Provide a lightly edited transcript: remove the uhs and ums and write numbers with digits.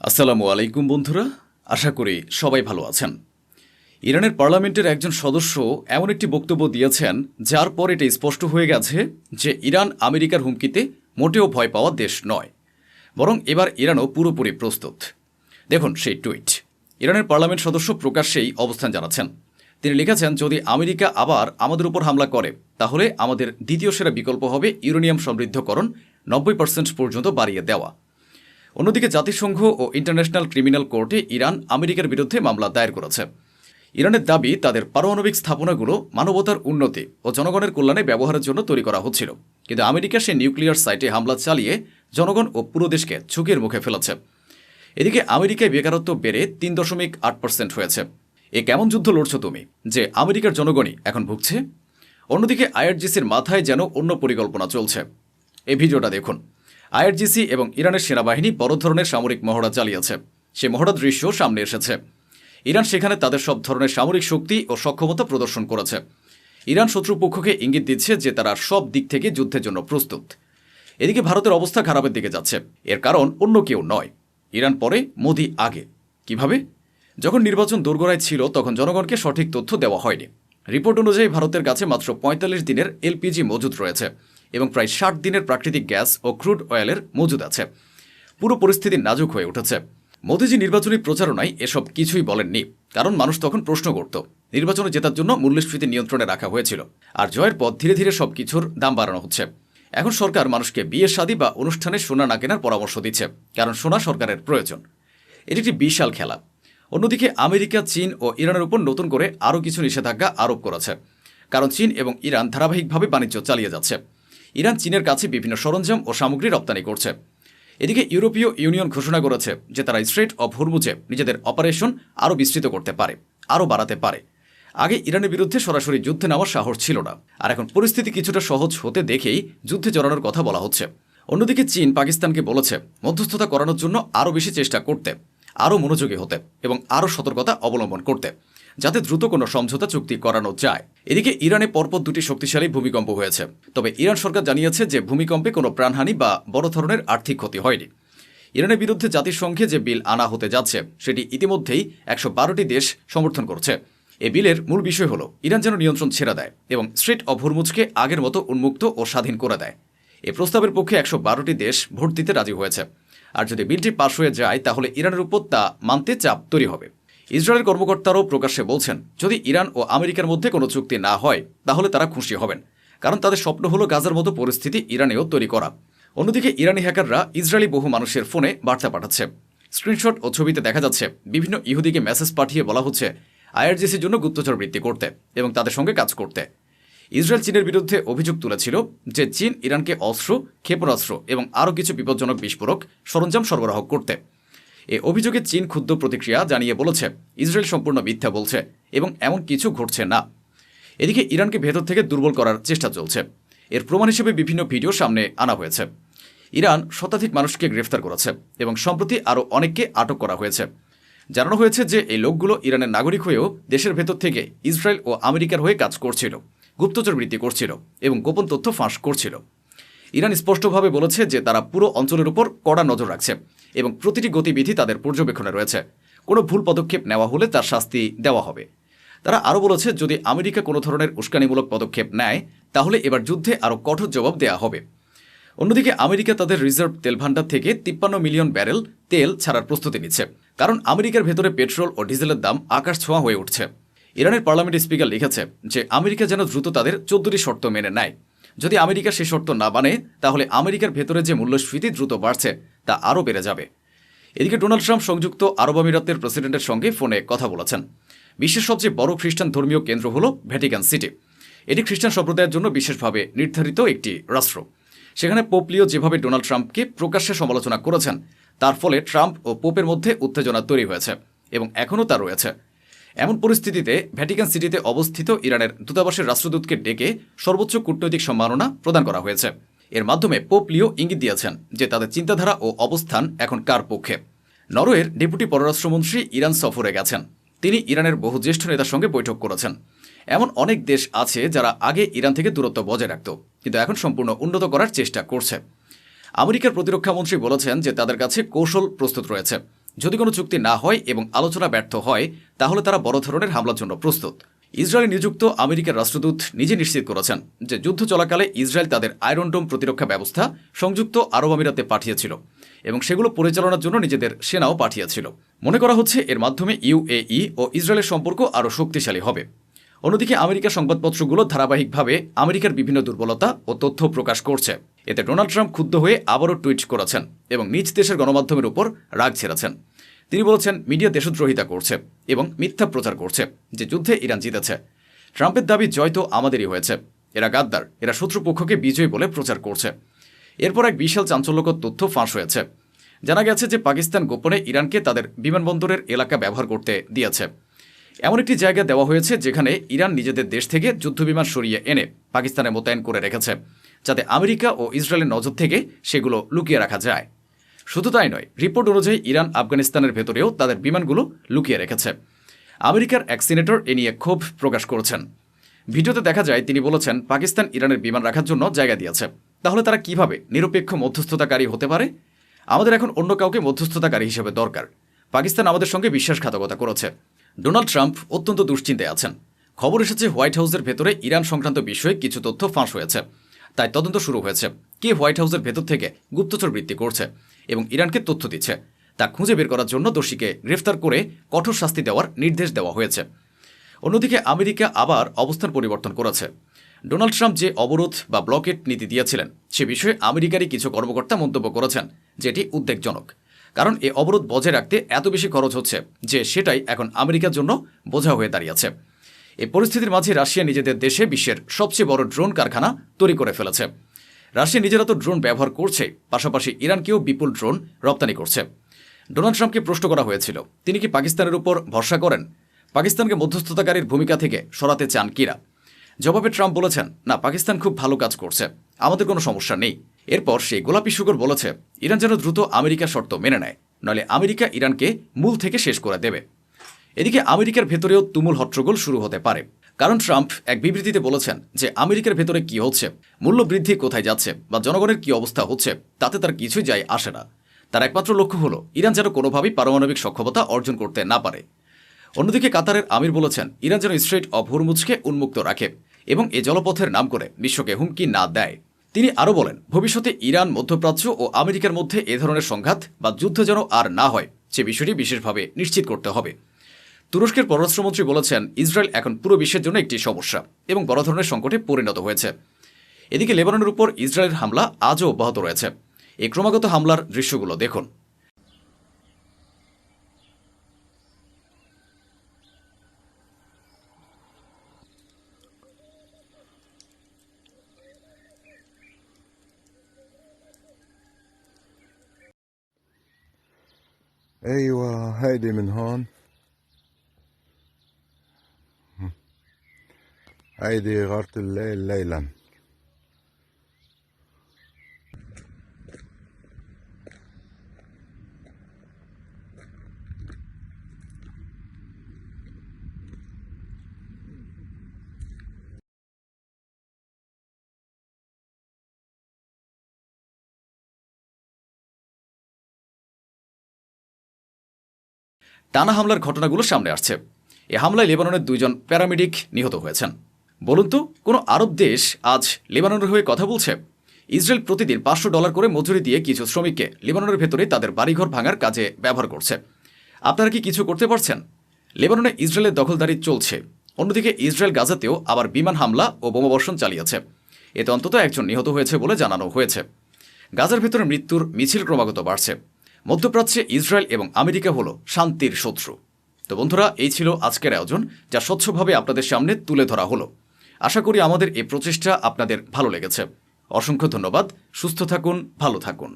আসসালামু আলাইকুম বন্ধুরা, আশা করি সবাই ভালো আছেন। ইরানের পার্লামেন্টের একজন সদস্য এমন একটি বক্তব্য দিয়েছেন যার পর এটা স্পষ্ট হয়ে গেছে যে ইরান আমেরিকার হুমকিতে মোটেও ভয় পাওয়া দেশ নয়, বরং এবার ইরানও পুরোপুরি প্রস্তুত। দেখুন সেই টুইট। ইরানের পার্লামেন্ট সদস্য প্রকাশ্যেই অবস্থান জানাচ্ছেন। তিনি লিখেছেন, যদি আমেরিকা আবার আমাদের উপর হামলা করে তাহলে আমাদের দ্বিতীয় সেরা বিকল্প হবে ইউরেনিয়াম সমৃদ্ধকরণ 90% পর্যন্ত বাড়িয়ে দেওয়া। অন্যদিকে জাতিসংঘ ও ইন্টারন্যাশনাল ক্রিমিনাল কোর্টে ইরান আমেরিকার বিরুদ্ধে মামলা দায়ের করেছে। ইরানের দাবি, তাদের পারমাণবিক স্থাপনাগুলো মানবতার উন্নতি ও জনগণের কল্যাণে ব্যবহারের জন্য তৈরি করা হচ্ছিল, কিন্তু আমেরিকা সেই নিউক্লিয়ার সাইটে হামলা চালিয়ে জনগণ ও পুরো দেশকে ঝুঁকির মুখে ফেলেছে। এদিকে আমেরিকায় বেকারত্ব বেড়ে 3.8% হয়েছে। এ কেমন যুদ্ধ লড়ছো তুমি যে আমেরিকার জনগণই এখন ভুগছে? অন্যদিকে আইআরজিসির মাথায় যেন অন্য পরিকল্পনা চলছে। এই ভিডিওটা দেখুন। আইআরজিসি এবং ইরানের সেনাবাহিনী বড় ধরনের সামরিক মহড়া চালিয়েছে। সে মহড়া দৃশ্য সামনে এসেছে। ইরান সেখানে তাদের সব ধরনের সামরিক শক্তি ও সক্ষমতা প্রদর্শন করেছে। ইরান শত্রুপক্ষকে ইঙ্গিত দিচ্ছে যে তারা সব দিক থেকে যুদ্ধের জন্য প্রস্তুত। এদিকে ভারতের অবস্থা খারাপের দিকে যাচ্ছে। এর কারণ অন্য কেউ নয়, ইরান পরে, মোদি আগে। কিভাবে? যখন নির্বাচন দোরগোড়ায় ছিল তখন জনগণকে সঠিক তথ্য দেওয়া হয়নি। রিপোর্ট অনুযায়ী ভারতের কাছে মাত্র 45 দিনের এলপিজি মজুদ রয়েছে এবং প্রায় 60 দিনের প্রাকৃতিক গ্যাস ও ক্রুড অয়েলের মজুদ আছে। পুরো পরিস্থিতি নাজুক হয়ে উঠেছে। মোদিজি নির্বাচনী প্রচারণায় এসব কিছুই বলেননি, কারণ মানুষ তখন প্রশ্ন করত। নির্বাচনে জেতার জন্য মূল্যস্ফীতি নিয়ন্ত্রণে রাখা হয়েছিল, আর জয়ের পর ধীরে ধীরে সব কিছুর দাম বাড়ানো হচ্ছে। এখন সরকার মানুষকে বিয়ে শাদী বা অনুষ্ঠানে সোনা না কেনার পরামর্শ দিচ্ছে, কারণ সোনা সরকারের প্রয়োজন। এটি একটি বিশাল খেলা। অন্যদিকে আমেরিকা, চীন ও ইরানের উপর নতুন করে আরও কিছু নিষেধাজ্ঞা আরোপ করেছে, কারণ চীন এবং ইরান ধারাবাহিকভাবে বাণিজ্য চালিয়ে যাচ্ছে। ইরান চীনের কাছে বিভিন্ন সরঞ্জাম ও সামগ্রী রপ্তানি করছে। এদিকে ইউরোপীয় ইউনিয়ন ঘোষণা করেছে যে তারা স্ট্রেট অফ হরমুজে নিজেদের অপারেশন আরও বিস্তৃত করতে পারে, আরও বাড়াতে পারে। আগে ইরানের বিরুদ্ধে সরাসরি যুদ্ধে নেওয়ার সাহস ছিল না, আর এখন পরিস্থিতি কিছুটা সহজ হতে দেখেই যুদ্ধে জড়ানোর কথা বলা হচ্ছে। অন্যদিকে চীন পাকিস্তানকে বলেছে মধ্যস্থতা করানোর জন্য আরও বেশি চেষ্টা করতে, আরও মনোযোগী হতে এবং আরও সতর্কতা অবলম্বন করতে, যাতে দ্রুত কোনো সমঝোতা চুক্তি করানো যায়। এদিকে ইরানে পরপর দুটি শক্তিশালী ভূমিকম্প হয়েছে, তবে ইরান সরকার জানিয়েছে যে ভূমিকম্পে কোনো প্রাণহানি বা বড় ধরনের আর্থিক ক্ষতি হয়নি। ইরানের বিরুদ্ধে জাতিসংঘে যে বিল আনা হতে যাচ্ছে সেটি ইতিমধ্যেই 112টি দেশ সমর্থন করছে। এ বিলের মূল বিষয় হল ইরান যেন নিয়ন্ত্রণ ছেড়ে দেয় এবং স্ট্রেট অফ হরমুজকে আগের মতো উন্মুক্ত ও স্বাধীন করে দেয়। এ প্রস্তাবের পক্ষে 112টি দেশ ভোট দিতে রাজি হয়েছে, আর যদি বিলটি পাশ হয়ে যায় তাহলে ইরানের উপর তা মানতে চাপ তৈরি হবে। ইসরায়েলের কর্মকর্তারাও প্রকাশ্যে বলছেন, যদি ইরান ও আমেরিকার মধ্যে কোনো চুক্তি না হয় তাহলে তারা খুশি হবেন, কারণ তাদের স্বপ্ন হলো গাজার মতো পরিস্থিতি ইরানেও তৈরি করা। অন্যদিকে ইরানি হ্যাকাররা ইসরায়েলি বহু মানুষের ফোনে বার্তা পাঠাচ্ছে। স্ক্রিনশট ও ছবিতে দেখা যাচ্ছে বিভিন্ন ইহুদিকে মেসেজ পাঠিয়ে বলা হচ্ছে আইআরজিসির জন্য গুপ্তচর বৃত্তি করতে এবং তাদের সঙ্গে কাজ করতে। ইসরায়েল চীনের বিরুদ্ধে অভিযোগ তুলেছিল যে চীন ইরানকে অস্ত্র, ক্ষেপণাস্ত্র এবং আরও কিছু বিপজ্জনক বিস্ফোরক সরঞ্জাম সরবরাহ করতে। এ অভিযোগে চীন ক্ষুব্ধ প্রতিক্রিয়া জানিয়ে বলেছে ইসরায়েল সম্পূর্ণ মিথ্যা বলছে এবং এমন কিছু ঘটছে না। এদিকে ইরানকে ভেতর থেকে দুর্বল করার চেষ্টা চলছে। এর প্রমাণ হিসেবে বিভিন্ন ভিডিও সামনে আনা হয়েছে। ইরান শতাধিক মানুষকে গ্রেফতার করেছে এবং সম্প্রতি আরও অনেককে আটক করা হয়েছে। জানানো হয়েছে যে এই লোকগুলো ইরানের নাগরিক হয়েও দেশের ভেতর থেকে ইসরায়েল ও আমেরিকার হয়ে কাজ করছিল, গুপ্তচর বৃত্তি করছিল এবং গোপন তথ্য ফাঁস করছিল। ইরান স্পষ্টভাবে বলেছে যে তারা পুরো অঞ্চলের উপর কড়া নজর রাখছে এবং প্রতিটি গতিবিধি তাদের পর্যবেক্ষণে রয়েছে। কোনো ভুল পদক্ষেপ নেওয়া হলে তার শাস্তি দেওয়া হবে। তারা আরও বলেছে, যদি আমেরিকা কোনো ধরনের উস্কানিমূলক পদক্ষেপ নেয় তাহলে এবার যুদ্ধে আরও কঠোর জবাব দেওয়া হবে। অন্যদিকে আমেরিকা তাদের রিজার্ভ তেল ভান্ডার থেকে 53 মিলিয়ন ব্যারেল তেল ছাড়ার প্রস্তুতি নিচ্ছে, কারণ আমেরিকার ভেতরে পেট্রোল ও ডিজেলের দাম আকাশ ছোঁয়া হয়ে উঠছে। ইরানের পার্লামেন্ট স্পিকার লিখেছে যে আমেরিকা যেন দ্রুত তাদের 14টি শর্ত মেনে নেয়। যদি আমেরিকা সেই শর্ত না মানে তাহলে আমেরিকার ভেতরে যে মূল্যস্ফীতি দ্রুত বাড়ছে তা আরও বেড়ে যাবে। এদিকে ডোনাল্ড ট্রাম্প সংযুক্ত আরব আমিরাতের প্রেসিডেন্টের সঙ্গে ফোনে কথা বলেছেন। বিশ্বের সবচেয়ে বড় খ্রিস্টান ধর্মীয় কেন্দ্র হল ভ্যাটিকান সিটি। এটি খ্রিস্টান সম্প্রদায়ের জন্য বিশেষভাবে নির্ধারিত একটি রাষ্ট্র। সেখানে পোপ লিও যেভাবে ডোনাল্ড ট্রাম্পকে প্রকাশ্যে সমালোচনা করেছেন, তার ফলে ট্রাম্প ও পোপের মধ্যে উত্তেজনা তৈরি হয়েছে এবং এখনও তা রয়েছে। এমন পরিস্থিতিতে ভ্যাটিকান সিটিতে অবস্থিত ইরানের দূতাবাসের রাষ্ট্রদূতকে ডেকে সর্বোচ্চ কূটনৈতিক সম্মাননা প্রদান করা হয়েছে। এর মাধ্যমে পোপ লিও ইঙ্গিত দিয়েছেন যে তাদের চিন্তাধারা ও অবস্থান এখন কার পক্ষে। নরওয়ের ডেপুটি পররাষ্ট্রমন্ত্রী ইরান সফরে গেছেন। তিনি ইরানের বহু জ্যেষ্ঠ নেতার সঙ্গে বৈঠক করেছেন। এমন অনেক দেশ আছে যারা আগে ইরান থেকে দূরত্ব বজায় রাখত, কিন্তু এখন সম্পূর্ণ উন্নত করার চেষ্টা করছে। আমেরিকার প্রতিরক্ষামন্ত্রী বলেছেন যে তাদের কাছে কৌশল প্রস্তুত রয়েছে যদি কোনো চুক্তি না হয় এবং আলোচনা ব্যর্থ হয় তাহলে তারা বড় ধরনের হামলার জন্য প্রস্তুত। ইসরায়েলে নিযুক্ত আমেরিকার রাষ্ট্রদূত নিজে নিশ্চিত করেছেন যে যুদ্ধ চলাকালে ইসরায়েল তাদের আয়রন ডোম প্রতিরক্ষা ব্যবস্থা সংযুক্ত আরব আমিরাতে পাঠিয়েছিল এবং সেগুলো পরিচালনার জন্য নিজেদের সেনাও পাঠিয়েছিল। মনে করা হচ্ছে এর মাধ্যমে ইউএই ও ইসরায়েলের সম্পর্ক আরও শক্তিশালী হবে। অন্যদিকে আমেরিকার সংবাদপত্রগুলো ধারাবাহিকভাবে আমেরিকার বিভিন্ন দুর্বলতা ও তথ্য প্রকাশ করছে। এতে ডোনাল্ড ট্রাম্প ক্ষুব্ধ হয়ে আবারও টুইট করেছেন এবং নিজ দেশের গণমাধ্যমের উপর রাগ ছেড়েছেন। তিনি বলেছেন মিডিয়া দেশদ্রোহিতা করছে এবং মিথ্যা প্রচার করছে যে যুদ্ধে ইরান জিতেছে। ট্রাম্পের দাবি জয় তো আমাদেরই হয়েছে, এরা গাদ্দার, এরা শত্রুপক্ষকে বিজয়ী বলে প্রচার করছে। এরপর এক বিশাল চাঞ্চল্যকর তথ্য ফাঁস হয়েছে। জানা গেছে যে পাকিস্তান গোপনে ইরানকে তাদের বিমানবন্দরের এলাকা ব্যবহার করতে দিয়েছে। এমন একটি জায়গা দেওয়া হয়েছে যেখানে ইরান নিজেদের দেশ থেকে যুদ্ধবিমান সরিয়ে এনে পাকিস্তানে মোতায়েন করে রেখেছে, যাতে আমেরিকা ও ইসরায়েলের নজর থেকে সেগুলো লুকিয়ে রাখা যায়। শুধু তাই নয়, রিপোর্ট অনুযায়ী ইরান আফগানিস্তানের ভেতরেও তাদের বিমানগুলো লুকিয়ে রেখেছে। আমেরিকার এক সিনেটর এ নিয়ে ক্ষোভ প্রকাশ করেছেন। ভিডিওতে দেখা যায় তিনি বলেছেন পাকিস্তান ইরানের বিমান রাখার জন্য জায়গা দিয়েছে, তাহলে তারা কিভাবে নিরপেক্ষ মধ্যস্থতাকারী হতে পারে? আমাদের এখন অন্য কাউকে মধ্যস্থতাকারী হিসেবে দরকার। পাকিস্তান আমাদের সঙ্গে বিশ্বাসঘাতকতা করেছে। ডোনাল্ড ট্রাম্প অত্যন্ত দুশ্চিন্তায় আছেন। খবর এসেছে হোয়াইট হাউসের ভেতরে ইরান সংক্রান্ত বিষয়ে কিছু তথ্য ফাঁস হয়েছে, তাই তদন্ত শুরু হয়েছে কে হোয়াইট হাউসের ভেতর থেকে গুপ্তচর বৃত্তি করছে এবং ইরানকে তথ্য দিচ্ছে তা খুঁজে বের করার জন্য দোষীকে গ্রেফতার করে কঠোর শাস্তি দেওয়ার নির্দেশ দেওয়া হয়েছে। অন্যদিকে আমেরিকা আবার অবস্থান পরিবর্তন করেছে। ডোনাল্ড ট্রাম্প যে অবরোধ বা ব্লকেট নীতি দিয়েছিলেন সে বিষয়ে আমেরিকারই কিছু কর্মকর্তা মন্তব্য করেছেন যেটি উদ্বেগজনক, কারণ এ অবরোধ বজায় রাখতে এত বেশি খরচ হচ্ছে যে সেটাই এখন আমেরিকার জন্য বোঝা হয়ে দাঁড়িয়েছে। এই পরিস্থিতির মাঝে রাশিয়া নিজেদের দেশে বিশ্বের সবচেয়ে বড় ড্রোন কারখানা তৈরি করে ফেলেছে। রাশিয়া নিজেরা তো ড্রোন ব্যবহার করছে, পাশাপাশি ইরানকেও বিপুল ড্রোন রপ্তানি করছে। ডোনাল্ড ট্রাম্পকে প্রশ্ন করা হয়েছিল তিনি কি পাকিস্তানের উপর ভরসা করেন, পাকিস্তানকে মধ্যস্থতাকারীর ভূমিকা থেকে সরাতে চান কিনা। জবাবে ট্রাম্প বলেছেন, না, পাকিস্তান খুব ভালো কাজ করছে, আমাদের কোনো সমস্যা নেই। এরপর সেই গোলাপি শুকর বলেছে ইরান যেন দ্রুত আমেরিকার শর্ত মেনে নেয়, নইলে আমেরিকা ইরানকে মূল থেকে শেষ করে দেবে। এদিকে আমেরিকার ভেতরেও তুমুল হট্টগোল শুরু হতে পারে, কারণ ট্রাম্প এক বিবৃতিতে বলেছেন যে আমেরিকার ভেতরে কি হচ্ছে, মূল্য বৃদ্ধি কোথায় যাচ্ছে বা জনগণের কি অবস্থা হচ্ছে তাতে তার কিছুই যায় আসে না। তার একমাত্র লক্ষ্য হলো ইরান যেন কোনোভাবেই পারমাণবিক সক্ষমতা অর্জন করতে না পারে। অন্যদিকে কাতারের আমির বলেছেন ইরান যেন স্ট্রেইট অব হরমুজকে উন্মুক্ত রাখে এবং এ জলপথের নাম করে বিশ্বকে হুমকি না দেয়। তিনি আরও বলেন ভবিষ্যতে ইরান, মধ্যপ্রাচ্য ও আমেরিকার মধ্যে এ ধরনের সংঘাত বা যুদ্ধ যেন আর না হয় সে বিষয়টি বিশেষভাবে নিশ্চিত করতে হবে। তুরস্কের পররাষ্ট্রমন্ত্রী বলেছেন ইসরায়েল এখন পুরো বিশ্বের জন্য একটি সমস্যা এবং বড় ধরনের সংকটে পরিণত হয়েছে। এদিকে লেবাননের উপর ইসরায়েলের হামলা আজও অব্যাহত রয়েছে। এই ক্রমাগত হামলার দৃশ্যগুলো দেখুন। ايوه هيدي من هون. هيدي غارة الليل ليلا. টানা হামলার ঘটনাগুলো সামনে আসছে। এ হামলায় লেবাননের 2 জন প্যারামেডিক নিহত হয়েছেন। বলুন তো, কোনো আরব দেশ আজ লেবাননের হয়ে কথা বলছে? ইসরায়েল প্রতিদিন $500 করে মজুরি দিয়ে কিছু শ্রমিককে লেবাননের ভেতরে তাদের বাড়িঘর ভাঙার কাজে ব্যবহার করছে। আপনারা কি কিছু করতে পারছেন? লেবাননে ইসরায়েলের দখলদারি চলছে। অন্যদিকে ইসরায়েল গাজাতেও আবার বিমান হামলা ও বোমাবর্ষণ চালিয়েছে। এতে অন্তত 1 জন নিহত হয়েছে বলে জানানো হয়েছে। গাজার ভেতরে মৃত্যুর মিছিল ক্রমাগত বাড়ছে। মধ্যপ্রাচ্যে ইসরায়েল এবং আমেরিকা হলো শান্তির শত্রু। তো বন্ধুরা, এই ছিল আজকের আয়োজন, যা স্বচ্ছভাবে আপনাদের সামনে তুলে ধরা হলো। আশা করি আমাদের এই প্রচেষ্টা আপনাদের ভালো লেগেছে। অসংখ্য ধন্যবাদ। সুস্থ থাকুন, ভালো থাকুন।